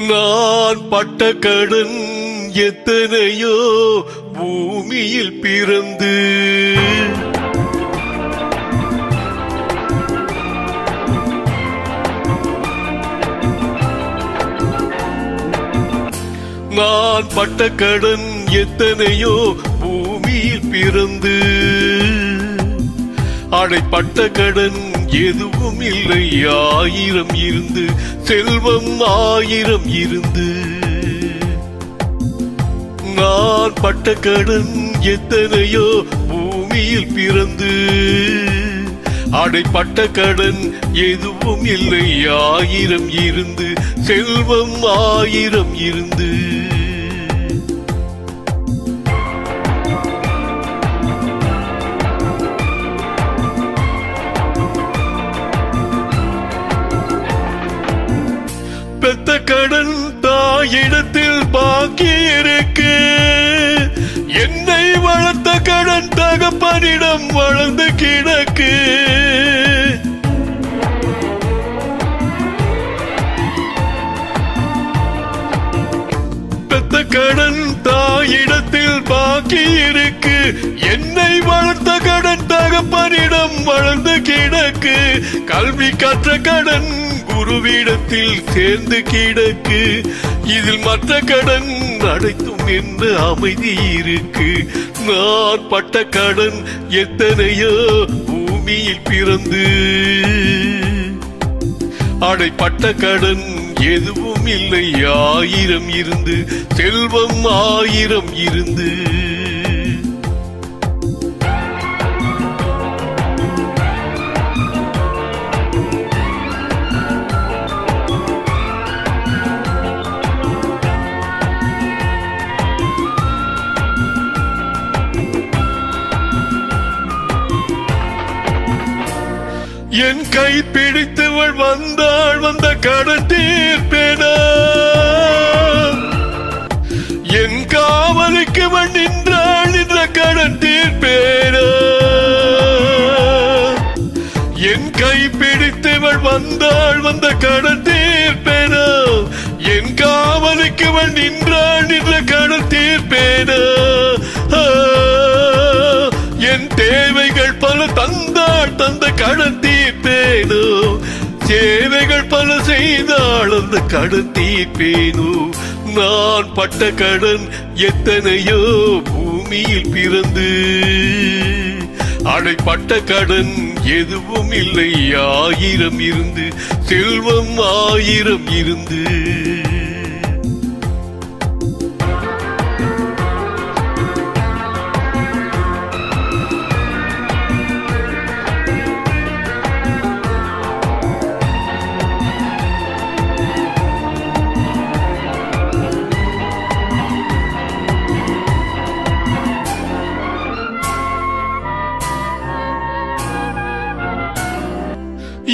நான் பட்ட கடன் எத்தனையோ பூமியில் பிறந்து நான் பட்ட கடன் எத்தனையோ பூமியில் பிறந்து அடைப்பட்ட கடன் எதுவும் இல்லை ஆயிரம் இருந்து செல்வம் ஆயிரம் இருந்து நான் பட்ட கடன் எத்தனையோ பூமியில் பிறந்து அடைப்பட்ட கடன் எதுவும் இல்லை ஆயிரம் இருந்து செல்வம் ஆயிரம் இருந்து பெத்த கடன் தாயிடத்தில் பாக்கி இருக்கு என்னை வளர்த்த கடன் தகப்பனிடம் வளர்ந்து கிடக்கு பெத்த கடன் தாயிடத்தில் பாக்கி இருக்கு என்னை வளர்த்த கடன் தகப்பனிடம் வளர்ந்து கிடக்கு கல்வி கற்ற கடன் குருவிடத்தில் சேர்ந்து கிடக்கு இதில் மற்ற கடன் அடைத்தும் என்று அமைதி இருக்கு நான் பட்ட கடன் எத்தனையோ பூமியில் பிறந்து அடைப்பட்ட கடன் எதுவும் இல்லை ஆயிரம் இருந்து செல்வம் ஆயிரம் இருந்து என் கை பிடித்தவள் வந்தாள் வந்த கடன் தீர்ப்பேனா என் காவலுக்கு நின்றாள் என்ற கடன் தீர்ப்பேனா என் கை பிடித்தவள் வந்தாள் வந்த கடன் தீர்ப்பேனா என் காவலுக்கு நின்றாள் என்ற கடன் தீர்ப்பேனா என் தேவைகள் பல தந்தாள் தந்த கடன் தீர்ப்பேனோ சேவைகள் பல செய்தாள் அந்த கடன் தீர்ப்பேனோ நான் பட்ட கடன் எத்தனையோ பூமியில் பிறந்து அடைப்பட்ட கடன் எதுவும் இல்லை ஆயிரம் இருந்து செல்வம் ஆயிரம் இருந்து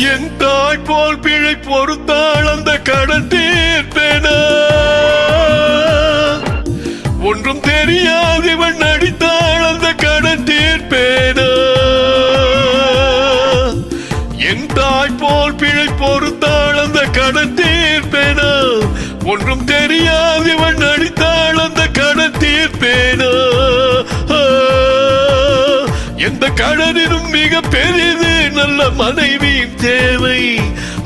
என் தாய் போல் பிழை பொறுத்தாள் அந்த கடன் தீர்ப்பேனா ஒன்றும் தெரியாதவன் நடித்தாள் அந்த கடன் தீர்ப்பேனா என் தாய் போல் பிழை பொறுத்தாள் அந்த கடன் தீர்ப்பேனா ஒன்றும் தெரியாதவன் நடித்தாள் அந்த கடன் தீர்ப்பேனா எந்த கடனிலும் மிக பெரிது நல்ல மனைவியின் தேவை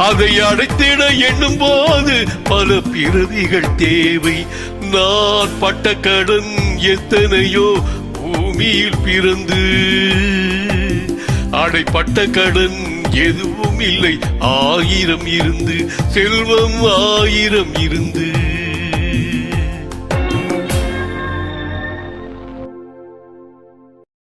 அதை அடைத்திட எண்ணும் போது பல பிறவிகள் தேவை நான் பட்ட கடன் எத்தனையோ பூமியில் பிறந்து அடைப்பட்ட கடன் எதுவும் இல்லை ஆயிரம் இருந்து செல்வம் ஆயிரம் இருந்து